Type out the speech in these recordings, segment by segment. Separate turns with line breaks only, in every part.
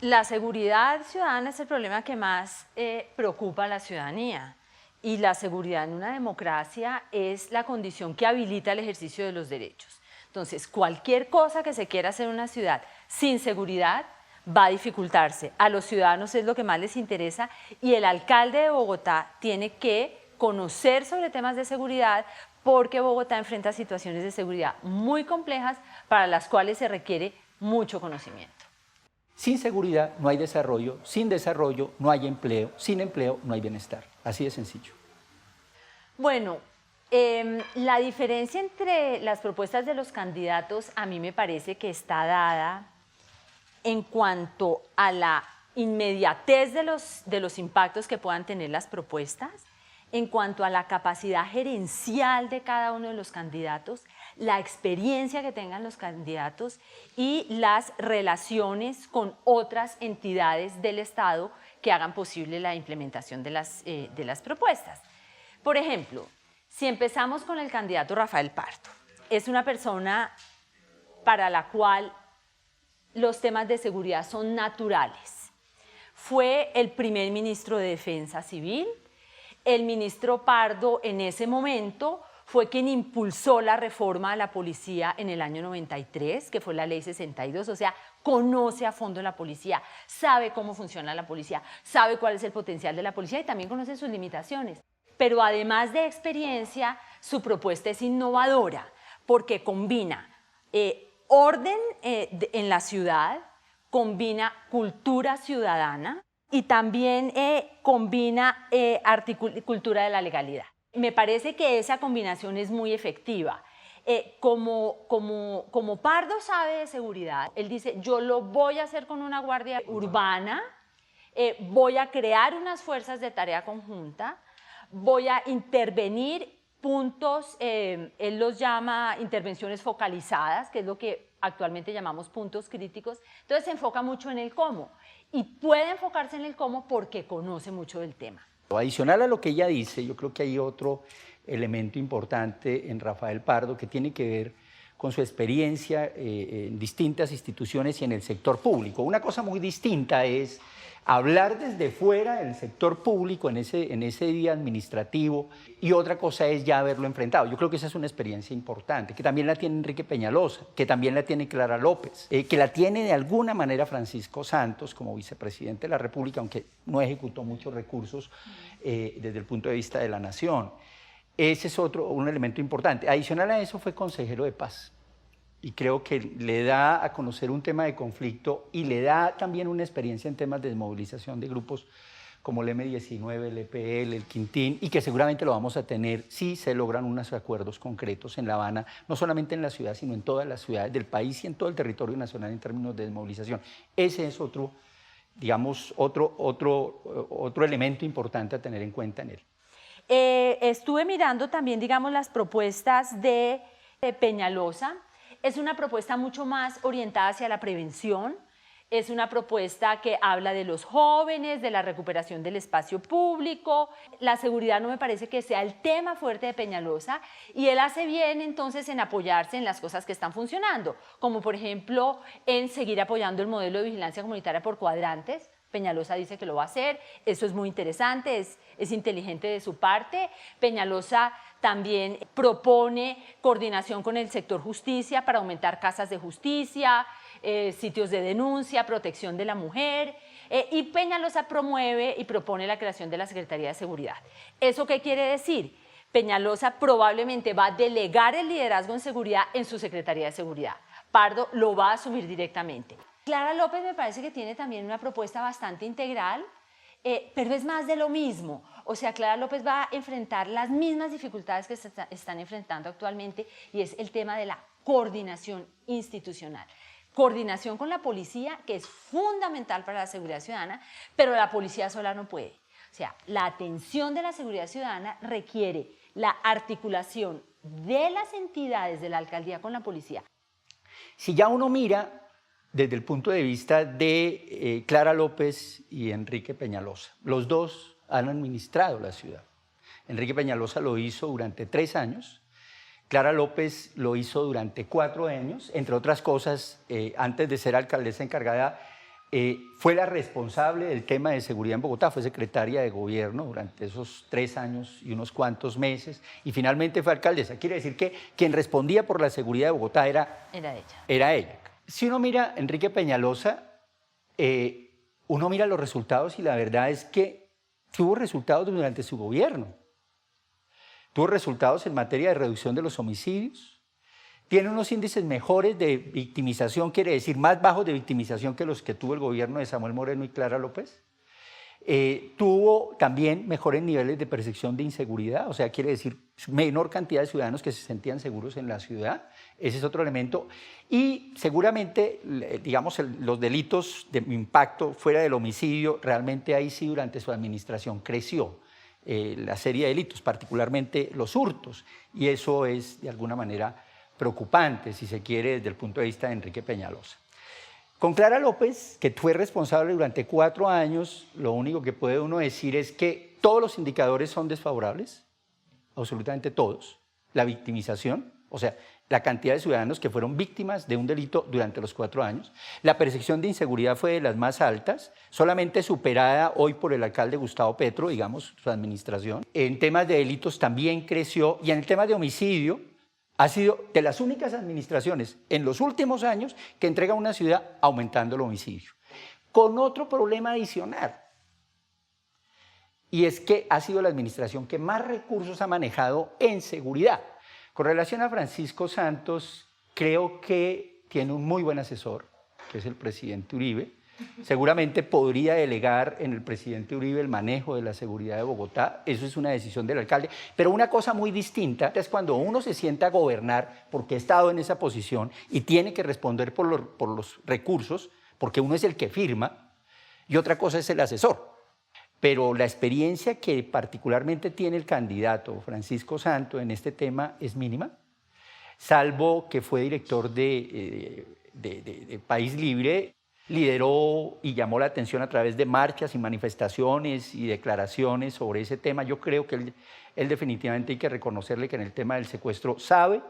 La seguridad ciudadana es el problema que más preocupa a la ciudadanía, y la seguridad en una democracia es la condición que habilita el ejercicio de los derechos. Entonces, cualquier cosa que se quiera hacer en una ciudad sin seguridad va a dificultarse. A los ciudadanos es lo que más les interesa, y el alcalde de Bogotá tiene que conocer sobre temas de seguridad, porque Bogotá enfrenta situaciones de seguridad muy complejas para las cuales se requiere mucho conocimiento.
Sin seguridad no hay desarrollo, sin desarrollo no hay empleo, sin empleo no hay bienestar. Así de sencillo.
Bueno, la diferencia entre las propuestas de los candidatos a mí me parece que está dada en cuanto a la inmediatez de los impactos que puedan tener las propuestas, en cuanto a la capacidad gerencial de cada uno de los candidatos, la experiencia que tengan los candidatos y las relaciones con otras entidades del Estado que hagan posible la implementación de las propuestas. Por ejemplo, si empezamos con el candidato Rafael Pardo, es una persona para la cual los temas de seguridad son naturales. Fue el primer ministro de Defensa Civil. El ministro Pardo en ese momento fue quien impulsó la reforma a la policía en el año 93, que fue la ley 62, o sea, conoce a fondo la policía, sabe cómo funciona la policía, sabe cuál es el potencial de la policía y también conoce sus limitaciones. Pero además de experiencia, su propuesta es innovadora porque combina orden en la ciudad, combina cultura ciudadana y también combina cultura de la legalidad. Me parece que esa combinación es muy efectiva. Como Pardo sabe de seguridad, él dice, yo lo voy a hacer con una guardia urbana, voy a crear unas fuerzas de tarea conjunta, voy a intervenir puntos, él los llama intervenciones focalizadas, que es lo que actualmente llamamos puntos críticos. Entonces se enfoca mucho en el cómo, y puede enfocarse en el cómo porque conoce mucho del tema.
Adicional a lo que ella dice, yo creo que hay otro elemento importante en Rafael Pardo que tiene que ver con su experiencia en distintas instituciones y en el sector público. Una cosa muy distinta es hablar desde fuera del sector público en ese día administrativo, y otra cosa es ya haberlo enfrentado. Yo creo que esa es una experiencia importante, que también la tiene Enrique Peñalosa, que también la tiene Clara López, que la tiene de alguna manera Francisco Santos como vicepresidente de la República, aunque no ejecutó muchos recursos desde el punto de vista de la nación. Ese es un elemento importante. Adicional a eso, fue consejero de paz. Y creo que le da a conocer un tema de conflicto y le da también una experiencia en temas de desmovilización de grupos como el M-19, el EPL, el Quintín, y que seguramente lo vamos a tener si se logran unos acuerdos concretos en La Habana, no solamente en la ciudad, sino en todas las ciudades del país y en todo el territorio nacional en términos de desmovilización. Ese es otro, digamos, otro elemento importante a tener en cuenta en él.
Estuve mirando también, digamos, las propuestas de Peñalosa. Es una propuesta mucho más orientada hacia la prevención, es una propuesta que habla de los jóvenes, de la recuperación del espacio público. La seguridad no me parece que sea el tema fuerte de Peñalosa, y él hace bien entonces en apoyarse en las cosas que están funcionando, como por ejemplo en seguir apoyando el modelo de vigilancia comunitaria por cuadrantes. Peñalosa dice que lo va a hacer, eso es muy interesante, es inteligente de su parte. Peñalosa también propone coordinación con el sector justicia para aumentar casas de justicia, sitios de denuncia, protección de la mujer, y Peñalosa promueve y propone la creación de la Secretaría de Seguridad. ¿Eso qué quiere decir? Peñalosa probablemente va a delegar el liderazgo en seguridad en su Secretaría de Seguridad. Pardo lo va a asumir directamente. Clara López me parece que tiene también una propuesta bastante integral, pero es más de lo mismo. O sea, Clara López va a enfrentar las mismas dificultades que se están enfrentando actualmente, y es el tema de la coordinación institucional. Coordinación con la policía, que es fundamental para la seguridad ciudadana, pero la policía sola no puede. O sea, la atención de la seguridad ciudadana requiere la articulación de las entidades de la alcaldía con la policía.
Si ya uno mira desde el punto de vista de Clara López y Enrique Peñalosa, los dos han administrado la ciudad. Enrique Peñalosa lo hizo durante 3 años, Clara López lo hizo durante 4 años, entre otras cosas, antes de ser alcaldesa encargada, fue la responsable del tema de seguridad en Bogotá, fue secretaria de gobierno durante esos 3 años y unos cuantos meses, y finalmente fue alcaldesa. Quiere decir que quien respondía por la seguridad de Bogotá era ella. Si uno mira a Enrique Peñalosa, uno mira los resultados y la verdad es que tuvo resultados durante su gobierno. Tuvo resultados en materia de reducción de los homicidios, tiene unos índices mejores de victimización, quiere decir más bajos de victimización que los que tuvo el gobierno de Samuel Moreno y Clara López. Tuvo también mejores niveles de percepción de inseguridad, o sea, quiere decir menor cantidad de ciudadanos que se sentían seguros en la ciudad. Ese es otro elemento. Y seguramente, digamos, los delitos de impacto fuera del homicidio, realmente ahí sí durante su administración creció la serie de delitos, particularmente los hurtos. Y eso es, de alguna manera, preocupante, si se quiere, desde el punto de vista de Enrique Peñalosa. Con Clara López, que fue responsable durante 4 años, lo único que puede uno decir es que todos los indicadores son desfavorables, absolutamente todos. La victimización, o sea, la cantidad de ciudadanos que fueron víctimas de un delito durante los 4 años. La percepción de inseguridad fue de las más altas, solamente superada hoy por el alcalde Gustavo Petro, digamos, su administración. En temas de delitos también creció, y en el tema de homicidio, ha sido de las únicas administraciones en los últimos años que entrega una ciudad aumentando el homicidio. Con otro problema adicional, y es que ha sido la administración que más recursos ha manejado en seguridad. Con relación a Francisco Santos, creo que tiene un muy buen asesor, que es el presidente Uribe. Seguramente podría delegar en el presidente Uribe el manejo de la seguridad de Bogotá, eso es una decisión del alcalde, pero una cosa muy distinta es cuando uno se sienta a gobernar, porque ha estado en esa posición y tiene que responder por los recursos, porque uno es el que firma, y otra cosa es el asesor. Pero la experiencia que particularmente tiene el candidato Francisco Santos en este tema es mínima, salvo que fue director de País Libre. Lideró y llamó la atención a través de marchas y manifestaciones y declaraciones sobre ese tema. Yo creo que él definitivamente hay que reconocerle que en el tema del secuestro sabe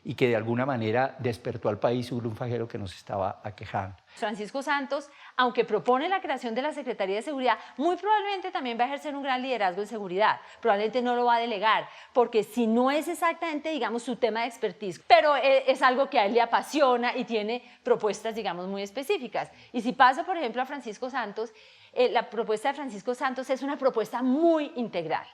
y que de alguna manera despertó al país un fajero que nos estaba aquejando.
Francisco Santos, aunque propone la creación de la Secretaría de Seguridad, muy probablemente también va a ejercer un gran liderazgo en seguridad. Probablemente no lo va a delegar, porque si no es exactamente, digamos, su tema de expertise, pero es algo que a él le apasiona y tiene propuestas, digamos, muy específicas. Y si paso, por ejemplo, a Francisco Santos, la propuesta de Francisco Santos es una propuesta muy integral.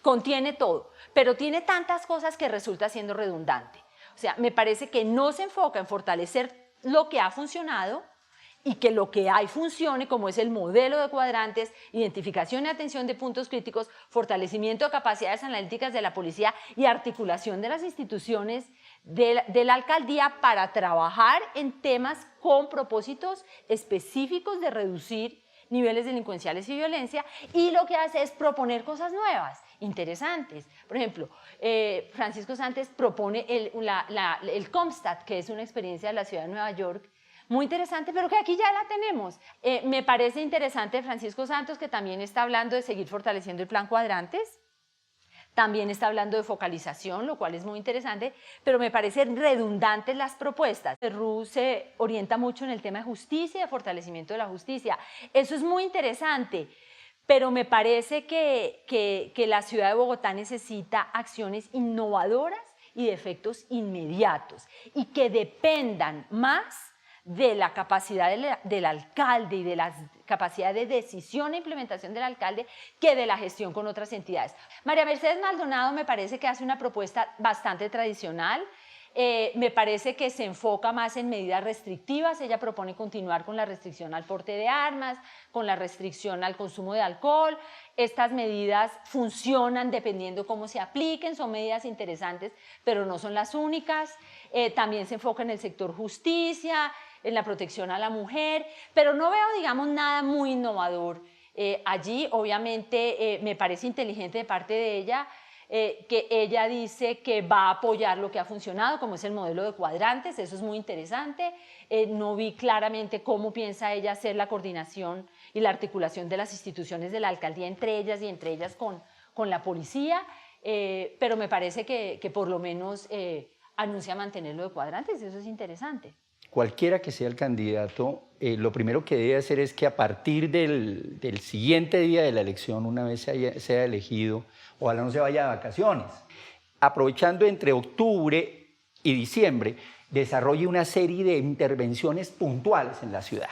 Contiene todo, pero tiene tantas cosas que resulta siendo redundante. O sea, me parece que no se enfoca en fortalecer lo que ha funcionado y que lo que hay funcione, como es el modelo de cuadrantes, identificación y atención de puntos críticos, fortalecimiento de capacidades analíticas de la policía y articulación de las instituciones de la alcaldía para trabajar en temas con propósitos específicos de reducir niveles delincuenciales y violencia, y lo que hace es proponer cosas nuevas, interesantes. Por ejemplo, Francisco Santos propone el Comstat, que es una experiencia de la ciudad de Nueva York, muy interesante, pero que aquí ya la tenemos. Me parece interesante Francisco Santos, que también está hablando de seguir fortaleciendo el plan Cuadrantes, también está hablando de focalización, lo cual es muy interesante, pero me parecen redundantes las propuestas. RU se orienta mucho en el tema de justicia y de fortalecimiento de la justicia. Eso es muy interesante, pero me parece que la ciudad de Bogotá necesita acciones innovadoras y de efectos inmediatos y que dependan más de la capacidad del alcalde y de la capacidad de decisión e implementación del alcalde que de la gestión con otras entidades. María Mercedes Maldonado me parece que hace una propuesta bastante tradicional. Me parece que se enfoca más en medidas restrictivas. Ella propone continuar con la restricción al porte de armas, con la restricción al consumo de alcohol. Estas medidas funcionan dependiendo cómo se apliquen, son medidas interesantes, pero no son las únicas. También se enfoca en el sector justicia, en la protección a la mujer, pero no veo, digamos, nada muy innovador. Allí, obviamente, me parece inteligente de parte de ella que ella dice que va a apoyar lo que ha funcionado, como es el modelo de cuadrantes, eso es muy interesante. No vi claramente cómo piensa ella hacer la coordinación y la articulación de las instituciones de la alcaldía entre ellas y entre ellas con la policía, pero me parece que por lo menos anuncia mantenerlo de cuadrantes, eso es interesante.
cualquiera que sea el candidato, lo primero que debe hacer es que a partir del siguiente día de la elección, una vez sea elegido, ojalá no se vaya de vacaciones, aprovechando entre octubre y diciembre, desarrolle una serie de intervenciones puntuales en la ciudad.